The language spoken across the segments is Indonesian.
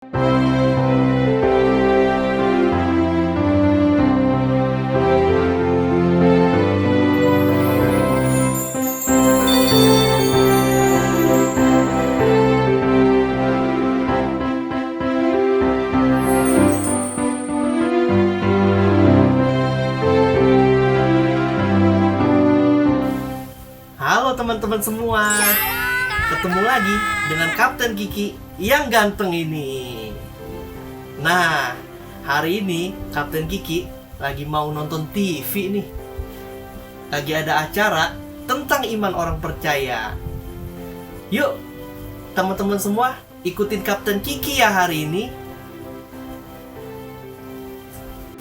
Halo teman-teman semua, ketemu lagi dengan Kapten Kiki yang ganteng ini. Nah, hari ini Kapten Kiki lagi mau nonton TV nih. Lagi ada acara tentang iman orang percaya. Yuk, teman-teman semua ikutin Kapten Kiki ya hari ini.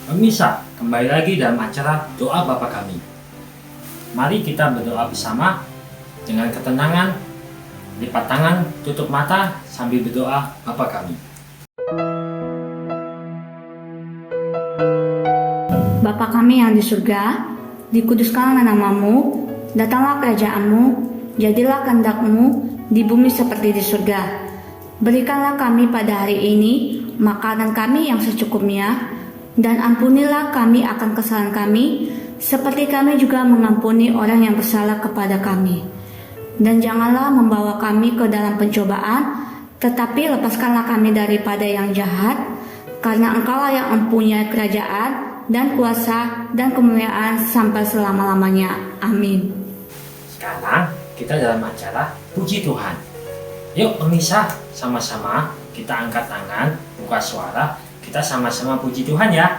Pemirsa, kembali lagi dalam acara Doa Bapa Kami. Mari kita berdoa bersama dengan ketenangan, lipat tangan, tutup mata sambil berdoa Bapa Kami. Bapa kami yang di surga, dikuduskanlah namamu, datanglah kerajaanmu, jadilah kehendak-mu di bumi seperti di surga. Berikanlah kami pada hari ini makanan kami yang secukupnya, dan ampunilah kami akan kesalahan kami, seperti kami juga mengampuni orang yang bersalah kepada kami. Dan janganlah membawa kami ke dalam pencobaan, tetapi lepaskanlah kami daripada yang jahat, karena Engkaulah yang mempunyai kerajaan dan kuasa dan kemuliaan sampai selama-lamanya. Amin. Sekarang kita dalam acara Puji Tuhan. Yuk pemirsa, sama-sama kita angkat tangan, buka suara, kita sama-sama puji Tuhan ya.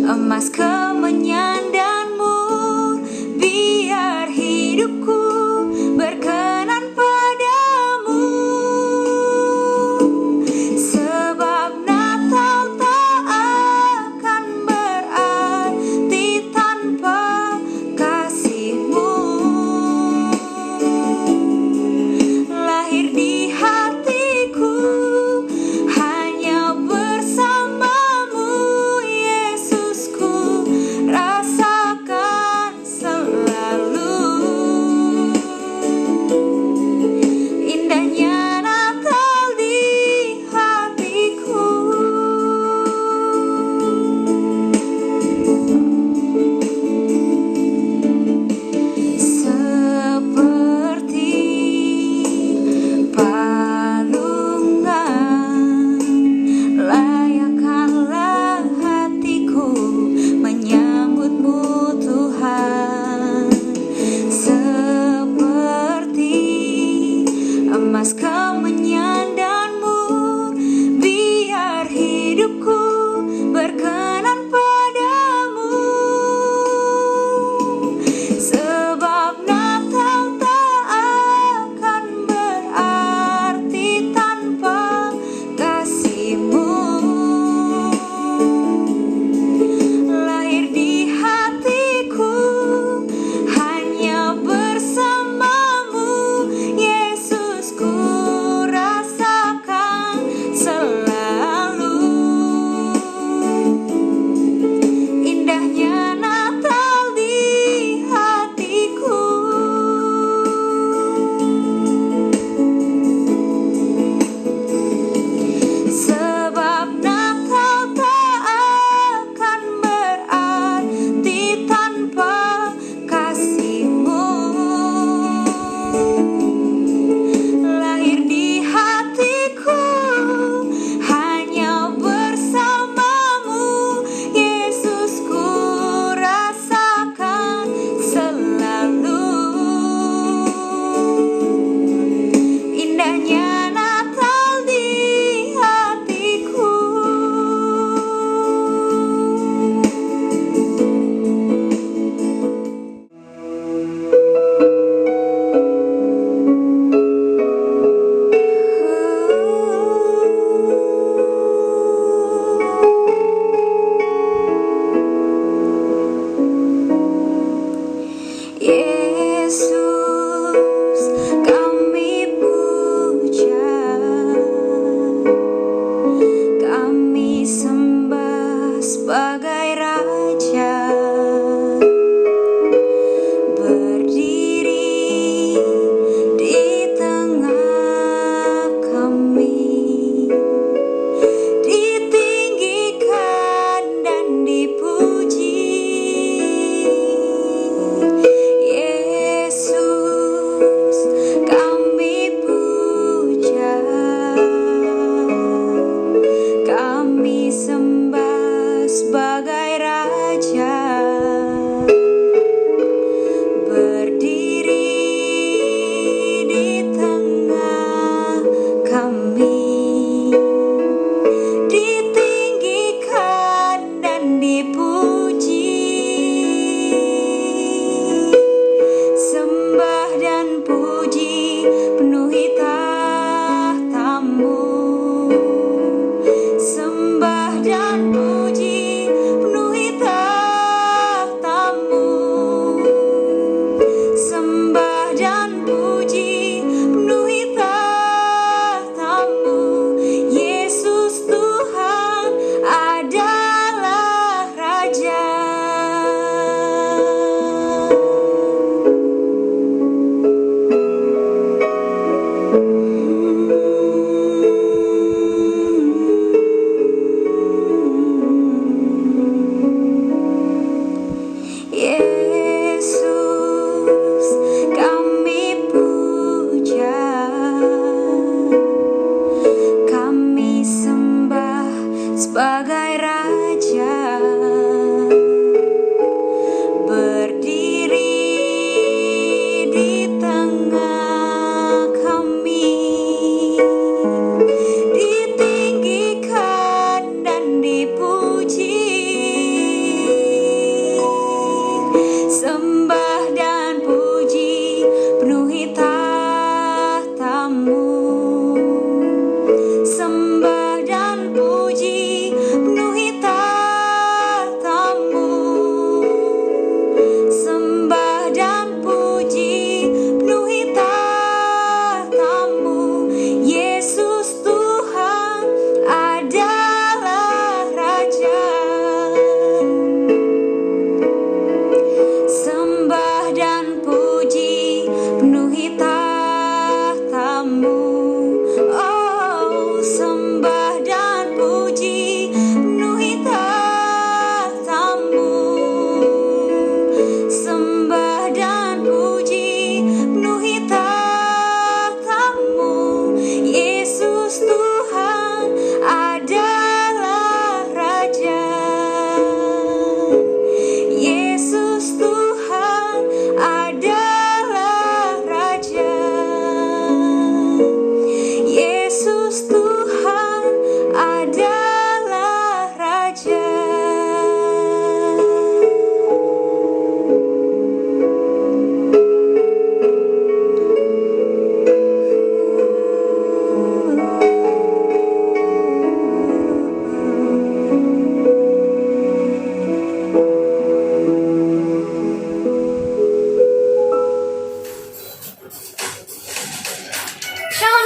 Emas kemenyan dan mur, biar hidupku berkenan pada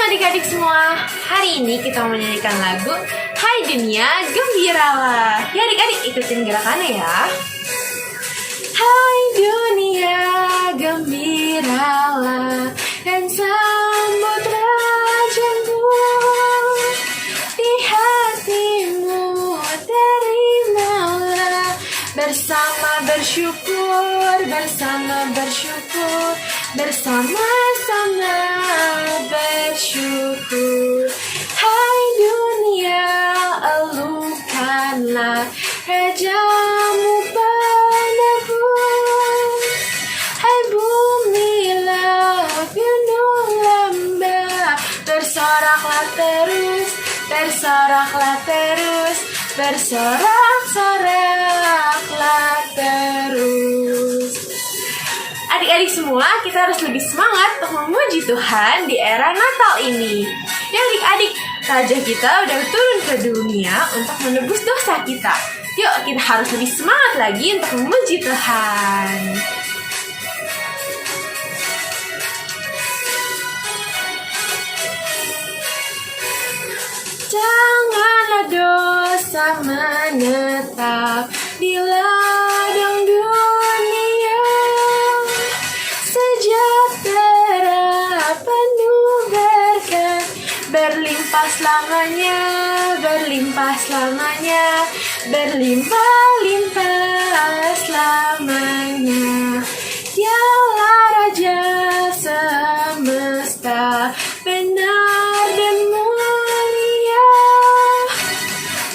adik-adik semua, hari ini kita mau menyanyikan lagu Hai Dunia Gembiralah. Ya adik-adik ikutin gerakannya ya. Hai dunia gembiralah dan sambut rajamu. Di hatimu terimalah bersama bersyukur, bersama-sama bersyukur. Hai dunia elukanlah rajamu padaku. Hai bumi laut gunung lembah, bersoraklah terus, bersorak-soraklah terus. Adik-adik semua, kita harus lebih semangat untuk memuji Tuhan di era Natal ini. Ya adik-adik, Raja kita udah turun ke dunia untuk menebus dosa kita. Yuk, kita harus lebih semangat lagi untuk memuji Tuhan. Janganlah dosa menetap di ladang dunia. Sejahtera penuh berkat, berlimpah selamanya, berlimpah-limpah selamanya. Dialah Raja semesta, benar dan mulia.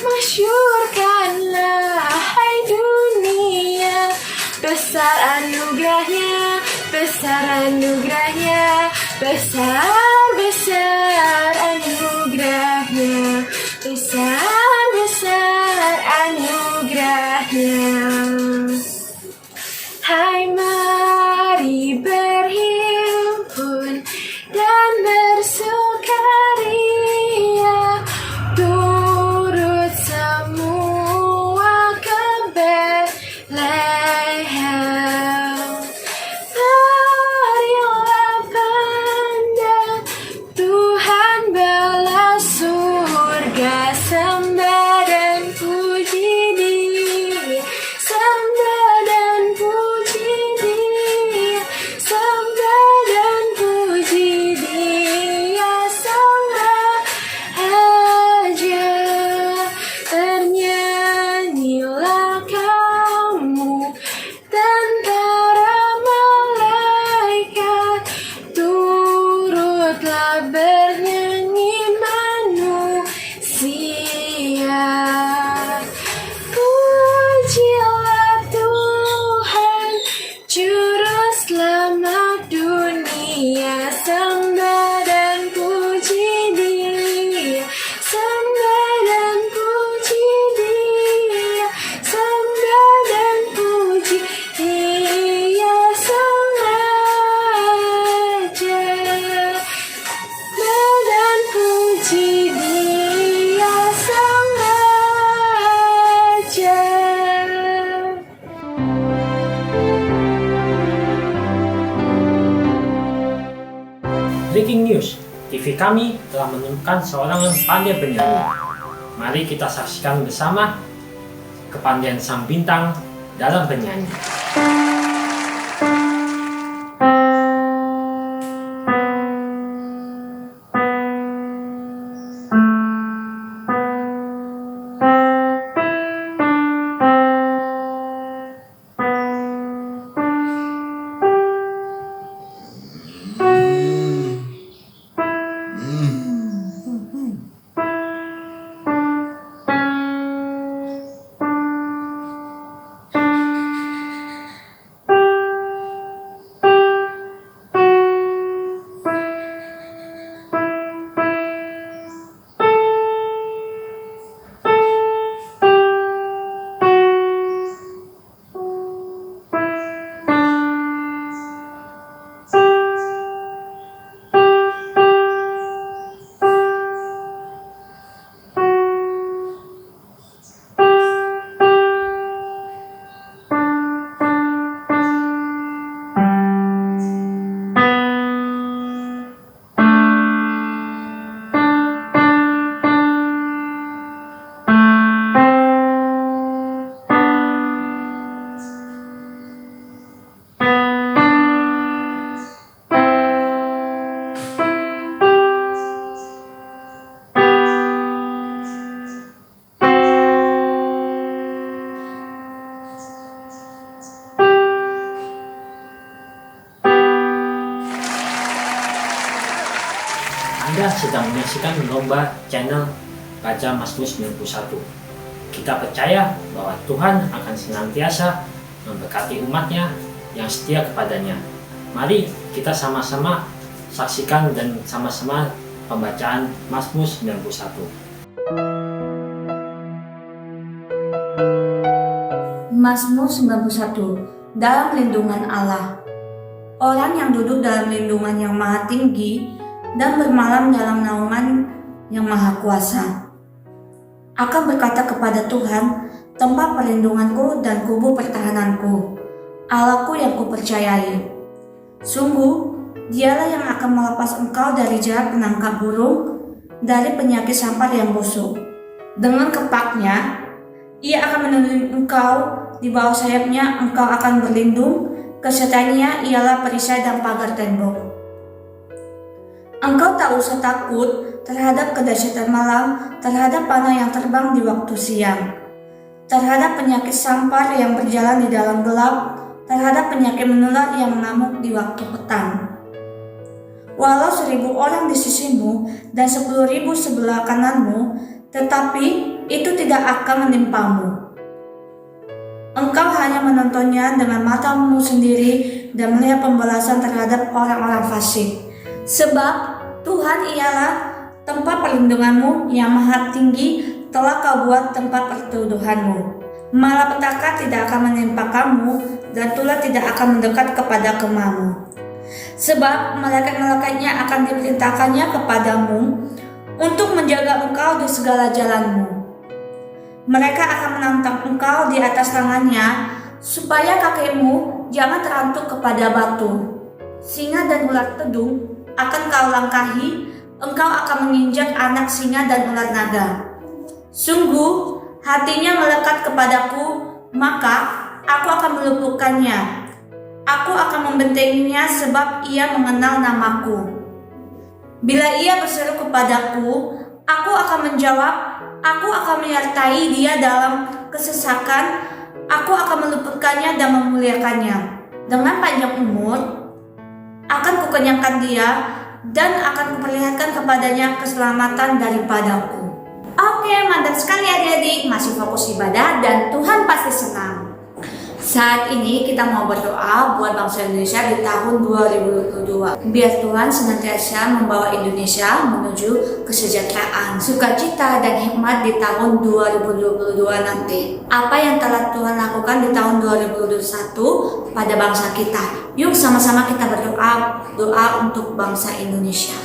Masyurkanlah hai dunia, besar anugerahnya, besar anugerahnya, besar anugerahnya, besar anugerahnya. Hai mari berhimpun dan bersukaria, turut semua ke Betlehem. Marilah pandang Tuhan bala surga, sembah dan puji Dia, sembah dan puji Dia, sembah dan puji Dia, Sang Raja. Ternyanyilah kamu tentara malaikat, turutlah bernyanyi manusia. Pujilah Tuhan, Juru Selamat dunia, sembah dan puji Dia, sembah dan puji Dia, sembah dan puji Dia, Sang Raja. Dan puji Dia, Sang Raja. Breaking news, TV kami telah menemukan seorang yang pandai bernyanyi. Mari kita saksikan bersama kepandaian sang bintang dalam bernyanyi. Anda sedang menyaksikan lomba channel Baca Mazmur 91. Kita percaya bahwa Tuhan akan senantiasa memberkati umatnya yang setia kepadanya. Mari kita sama-sama saksikan dan sama-sama pembacaan Mazmur 91. Mazmur 91 dalam lindungan Allah. Orang yang duduk dalam lindungan yang maha tinggi dan bermalam dalam naungan yang maha kuasa akan berkata kepada Tuhan, tempat perlindunganku dan kubu pertahananku, Allahku yang kupercayai. Sungguh, dialah yang akan melepas engkau dari jarak penangkap burung, dari penyakit sampar yang busuk. Dengan kepaknya, ia akan melindungi engkau, di bawah sayapnya engkau akan berlindung, kesertaannya ialah perisai dan pagar tembok. Engkau tak usah takut terhadap kedahsyatan malam, terhadap panah yang terbang di waktu siang, terhadap penyakit sampar yang berjalan di dalam gelap, terhadap penyakit menular yang mengamuk di waktu petang. Walau 1.000 orang di sisimu dan 10.000 sebelah kananmu, tetapi itu tidak akan menimpamu. Engkau hanya menontonnya dengan matamu sendiri dan melihat pembalasan terhadap orang-orang fasik. Sebab Tuhan ialah tempat perlindunganmu yang maha tinggi, telah kau buat tempat perteduhanmu. Malapetaka tidak akan menimpa kamu dan tulah tidak akan mendekat kepada kemahmu. Sebab malaikat-malaikatnya akan diperintahkannya kepadamu untuk menjaga engkau di segala jalanmu. Mereka akan menantang engkau di atas tangannya, supaya kakimu jangan terantuk kepada batu. Singa dan ular tedung akan kau langkahi, engkau akan menginjak anak singa dan ular naga. Sungguh, hatinya melekat kepadaku, maka aku akan meluputkannya. Aku akan membentenginya sebab ia mengenal namaku. Bila ia berseru kepadaku, aku akan menjawab, aku akan menyertai dia dalam kesesakan, aku akan meluputkannya dan memuliakannya. Dengan panjang umur, akan kukenyangkan dia dan akan kuperlihatkan kepadanya keselamatan daripadaku. Oke, mantap sekali adik-adik, masih fokus ibadah dan Tuhan pasti senang. Saat ini kita mau berdoa buat bangsa Indonesia di tahun 2022. Biar Tuhan senantiasa membawa Indonesia menuju kesejahteraan, sukacita dan hikmat di tahun 2022 nanti. Apa yang telah Tuhan lakukan di tahun 2021 pada bangsa kita. Yuk sama-sama kita berdoa, doa untuk bangsa Indonesia.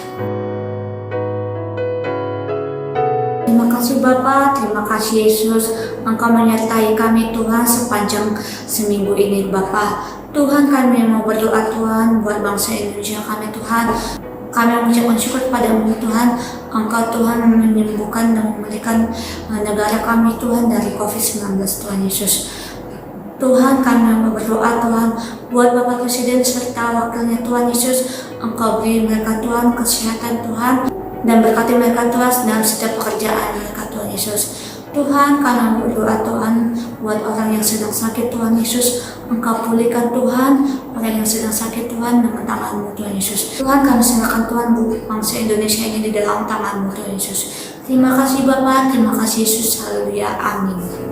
Terima kasih Bapa, terima kasih Yesus, Engkau menyertai kami Tuhan sepanjang seminggu ini Bapa. Tuhan, kami mau berdoa Tuhan buat bangsa Indonesia kami Tuhan. Kami mengucapkan syukur kepadamu Tuhan, Engkau Tuhan menyembuhkan dan memulihkan negara kami Tuhan dari COVID-19 Tuhan Yesus. Tuhan, kami mau berdoa Tuhan buat Bapak Presiden serta wakilnya Tuhan Yesus. Engkau beri mereka Tuhan kesehatan Tuhan, dan berkati mereka Tuhan dalam setiap pekerjaan mereka Tuhan Yesus. Tuhan, kami berdoa Tuhan buat orang yang sedang sakit Tuhan Yesus. Engkau pulihkan Tuhan orang yang sedang sakit Tuhan dengan tangan-Mu Tuhan Yesus. Tuhan, kami serahkan Tuhan bangsa Indonesia ini di dalam tangan-Mu Tuhan Yesus. Terima kasih Bapa, terima kasih Yesus. Haleluya, amin.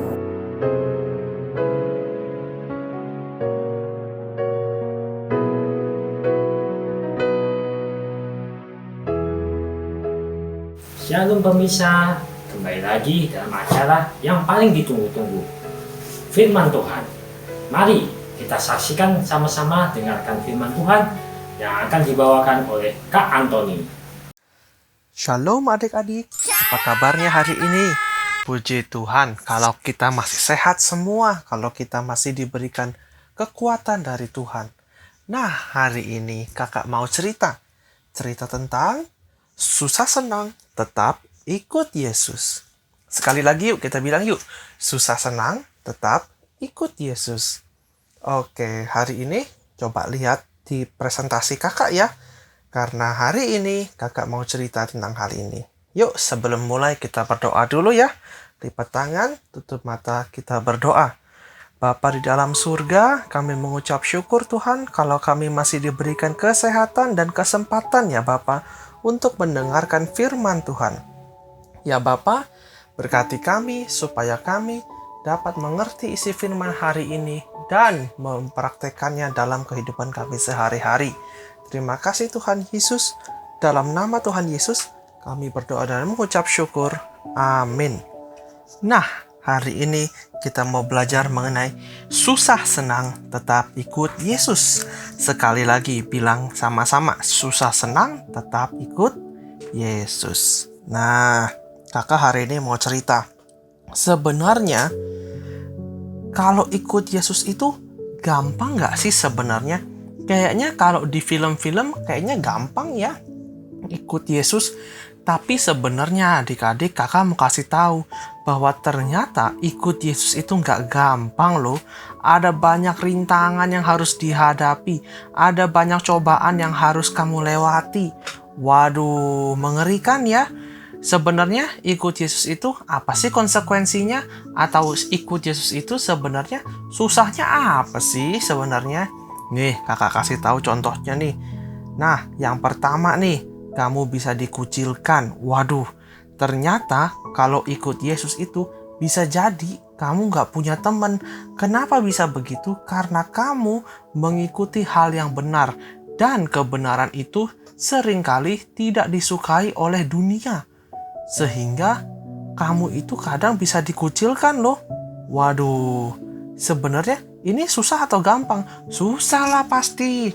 Shalom pemirsa, kembali lagi dalam acara yang paling ditunggu-tunggu, Firman Tuhan. Mari kita saksikan sama-sama, dengarkan firman Tuhan yang akan dibawakan oleh Kak Antoni. Shalom adik-adik, apa kabarnya hari ini? Puji Tuhan kalau kita masih sehat semua, kalau kita masih diberikan kekuatan dari Tuhan. Nah, hari ini kakak mau cerita tentang susah senang, tetap ikut Yesus. Sekali lagi yuk kita bilang yuk, susah senang, tetap ikut Yesus. Oke, hari ini coba lihat di presentasi kakak ya. Karena hari ini kakak mau cerita tentang hal ini. Yuk sebelum mulai kita berdoa dulu ya. Lipat tangan, tutup mata, kita berdoa. Bapa di dalam surga, kami mengucap syukur Tuhan kalau kami masih diberikan kesehatan dan kesempatan ya Bapa untuk mendengarkan firman Tuhan. Ya Bapa, berkati kami supaya kami dapat mengerti isi firman hari ini dan mempraktekannya dalam kehidupan kami sehari-hari. Terima kasih Tuhan Yesus. Dalam nama Tuhan Yesus, kami berdoa dan mengucap syukur. Amin. Nah, hari ini kita mau belajar mengenai susah senang tetap ikut Yesus. Sekali lagi bilang sama-sama, susah senang tetap ikut Yesus. Nah, kakak hari ini mau cerita. Sebenarnya, kalau ikut Yesus itu gampang gak sih sebenarnya? Kayaknya kalau di film-film kayaknya gampang ya ikut Yesus. Tapi sebenarnya adik-adik kakak mau kasih tahu bahwa ternyata ikut Yesus itu gak gampang loh. Ada banyak rintangan yang harus dihadapi. Ada banyak cobaan yang harus kamu lewati. Waduh, mengerikan ya. Sebenarnya ikut Yesus itu apa sih konsekuensinya? Atau ikut Yesus itu sebenarnya susahnya apa sih sebenarnya? Nih, kakak kasih tahu contohnya nih. Nah, yang pertama nih, kamu bisa dikucilkan. Waduh, ternyata kalau ikut Yesus itu bisa jadi kamu gak punya teman. Kenapa bisa begitu? Karena kamu mengikuti hal yang benar. Dan kebenaran itu seringkali tidak disukai oleh dunia. Sehingga kamu itu kadang bisa dikucilkan loh. Waduh, sebenarnya ini susah atau gampang? Susah lah pasti.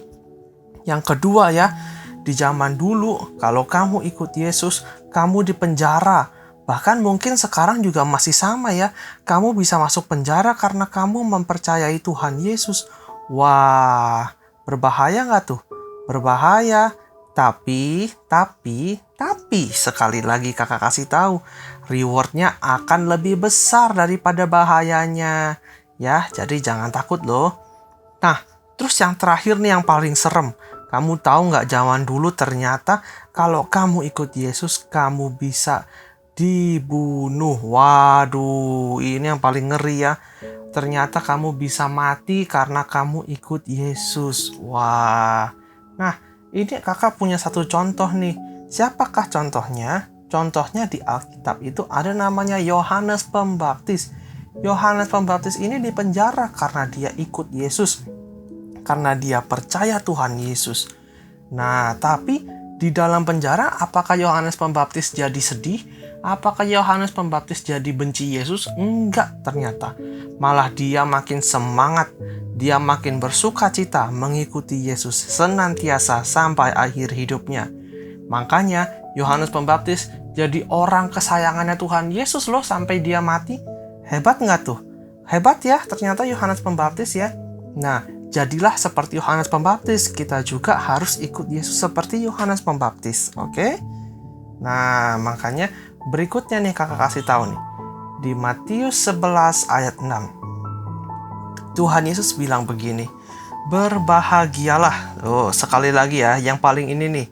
Yang kedua ya, di zaman dulu kalau kamu ikut Yesus, kamu di penjara. Bahkan mungkin sekarang juga masih sama ya. Kamu bisa masuk penjara karena kamu mempercayai Tuhan Yesus. Wah, berbahaya nggak tuh? Berbahaya. Tapi, sekali lagi kakak kasih tahu, rewardnya akan lebih besar daripada bahayanya. Ya, jadi jangan takut loh. Nah, terus yang terakhir nih yang paling serem. Kamu tahu nggak zaman dulu ternyata kalau kamu ikut Yesus, kamu bisa dibunuh. Waduh, ini yang paling ngeri ya. Ternyata kamu bisa mati karena kamu ikut Yesus. Wah, nah ini kakak punya satu contoh nih. Siapakah contohnya? Contohnya di Alkitab itu ada namanya Yohanes Pembaptis. Yohanes Pembaptis ini dipenjara karena dia ikut Yesus. Karena dia percaya Tuhan Yesus. Nah, tapi di dalam penjara apakah Yohanes Pembaptis jadi sedih? Apakah Yohanes Pembaptis jadi benci Yesus? Enggak ternyata. Malah dia makin semangat. Dia makin bersuka cita mengikuti Yesus senantiasa sampai akhir hidupnya. Makanya Yohanes Pembaptis jadi orang kesayangannya Tuhan Yesus loh sampai dia mati. Hebat nggak tuh? Hebat ya ternyata Yohanes Pembaptis ya. Nah, jadilah seperti Yohanes Pembaptis. Kita juga harus ikut Yesus seperti Yohanes Pembaptis. Oke? Nah, makanya berikutnya nih kakak kasih tahu nih. Di Matius 11 ayat 6. Tuhan Yesus bilang begini. Berbahagialah. Oh, sekali lagi ya. Yang paling ini nih.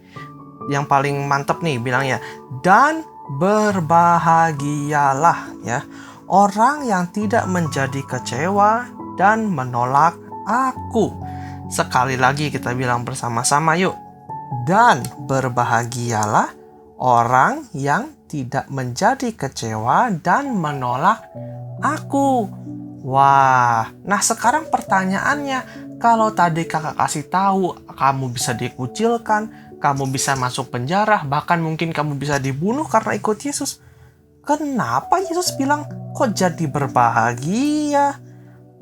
Yang paling mantep nih bilangnya. Dan berbahagialah ya. Orang yang tidak menjadi kecewa dan menolak aku. Sekali lagi kita bilang bersama-sama yuk. Dan berbahagialah orang yang tidak menjadi kecewa dan menolak aku. Wah, nah sekarang pertanyaannya, kalau tadi kakak kasih tahu kamu bisa dikucilkan, kamu bisa masuk penjara, bahkan mungkin kamu bisa dibunuh karena ikut Yesus. Kenapa Yesus bilang kok jadi berbahagia?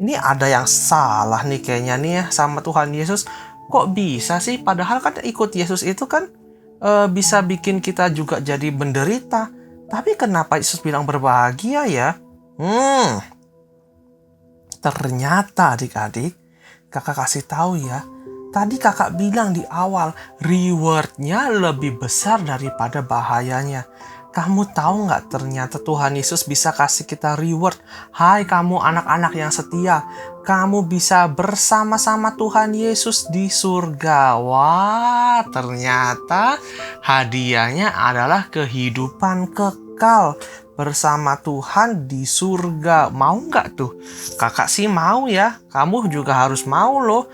Ini ada yang salah nih kayaknya nih ya sama Tuhan Yesus. Kok bisa sih? Padahal kan ikut Yesus itu kan bisa bikin kita juga jadi menderita. Tapi kenapa Yesus bilang berbahagia ya? Ternyata adik-adik, kakak kasih tahu ya. Tadi kakak bilang di awal, rewardnya lebih besar daripada bahayanya. Kamu tahu nggak ternyata Tuhan Yesus bisa kasih kita reward. Hai kamu anak-anak yang setia. Kamu bisa bersama-sama Tuhan Yesus di surga. Wah, ternyata hadiahnya adalah kehidupan kekal. kekal bersama Tuhan di surga. Mau nggak tuh? Kakak sih mau ya. Kamu juga harus mau loh.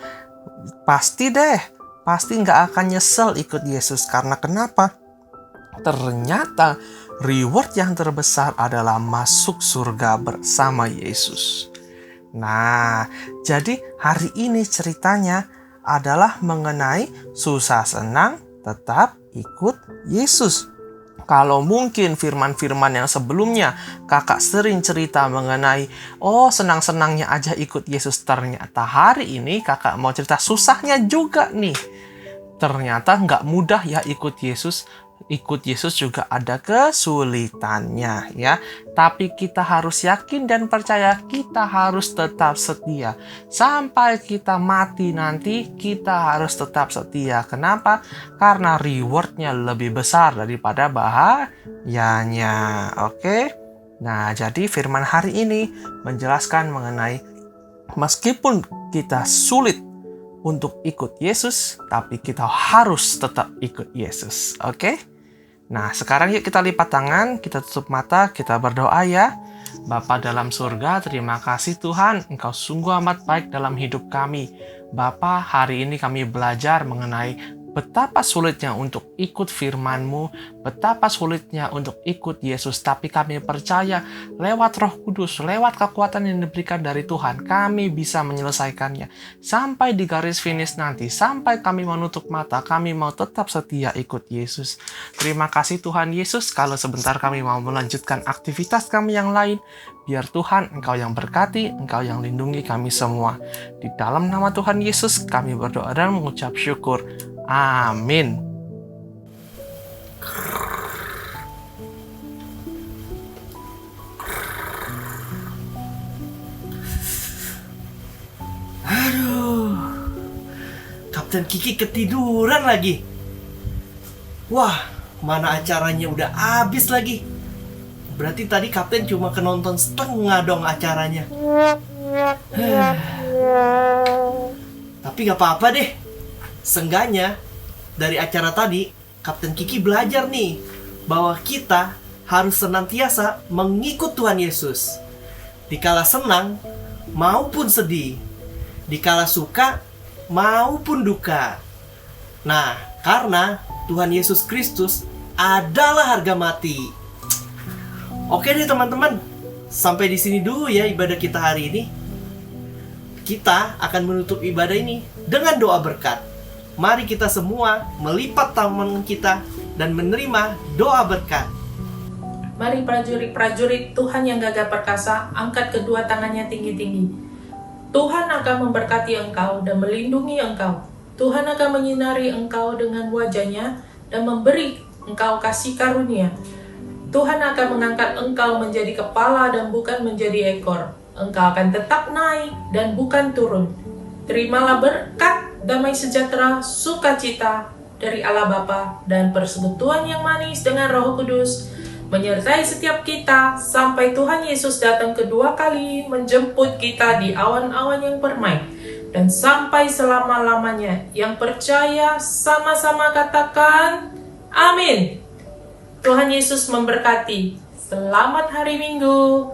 Pasti deh. Pasti nggak akan nyesel ikut Yesus. Karena kenapa? Ternyata reward yang terbesar adalah masuk surga bersama Yesus. Nah, jadi hari ini ceritanya adalah mengenai susah senang tetap ikut Yesus. Kalau mungkin firman-firman yang sebelumnya kakak sering cerita mengenai senang-senangnya aja ikut Yesus, ternyata hari ini kakak mau cerita susahnya juga nih. Ternyata nggak mudah ya ikut Yesus. Ikut Yesus juga ada kesulitannya ya. Tapi kita harus yakin dan percaya, kita harus tetap setia. Sampai kita mati nanti, kita harus tetap setia. Kenapa? Karena rewardnya lebih besar daripada bahayanya. Oke? Nah, jadi firman hari ini menjelaskan mengenai meskipun kita sulit untuk ikut Yesus, tapi kita harus tetap ikut Yesus. Oke? Nah, sekarang yuk kita lipat tangan, kita tutup mata, kita berdoa ya. Bapa dalam surga, terima kasih Tuhan, Engkau sungguh amat baik dalam hidup kami. Bapa, hari ini kami belajar mengenai betapa sulitnya untuk ikut firman-Mu, betapa sulitnya untuk ikut Yesus. Tapi kami percaya lewat Roh Kudus, lewat kekuatan yang diberikan dari Tuhan, kami bisa menyelesaikannya. Sampai di garis finish nanti, sampai kami menutup mata, kami mau tetap setia ikut Yesus. Terima kasih Tuhan Yesus, kalau sebentar kami mau melanjutkan aktivitas kami yang lain. Biar Tuhan Engkau yang berkati, Engkau yang lindungi kami semua. Di dalam nama Tuhan Yesus, kami berdoa dan mengucap syukur. Amin. Aduh, Kapten Kiki ketiduran lagi. Wah, mana acaranya udah habis lagi. Berarti tadi Kapten cuma kenonton setengah dong acaranya. Tapi gak apa-apa deh. Seenggaknya dari acara tadi Kapten Kiki belajar nih bahwa kita harus senantiasa mengikut Tuhan Yesus. Dikala senang maupun sedih, dikala suka maupun duka. Nah, karena Tuhan Yesus Kristus adalah harga mati. Oke deh teman-teman, sampai di sini dulu ya ibadah kita hari ini. Kita akan menutup ibadah ini dengan doa berkat. Mari kita semua melipat tangan kita dan menerima doa berkat. Mari prajurit-prajurit Tuhan yang gagah perkasa, angkat kedua tangannya tinggi-tinggi. Tuhan akan memberkati engkau dan melindungi engkau. Tuhan akan menyinari engkau dengan wajahnya dan memberi engkau kasih karunia. Tuhan akan mengangkat engkau menjadi kepala dan bukan menjadi ekor. Engkau akan tetap naik dan bukan turun. Terimalah berkat, damai sejahtera, sukacita dari Allah Bapa dan persekutuan yang manis dengan Roh Kudus menyertai setiap kita sampai Tuhan Yesus datang kedua kali menjemput kita di awan-awan yang permai dan sampai selama-lamanya. Yang percaya sama-sama katakan amin. Tuhan Yesus memberkati. Selamat hari Minggu.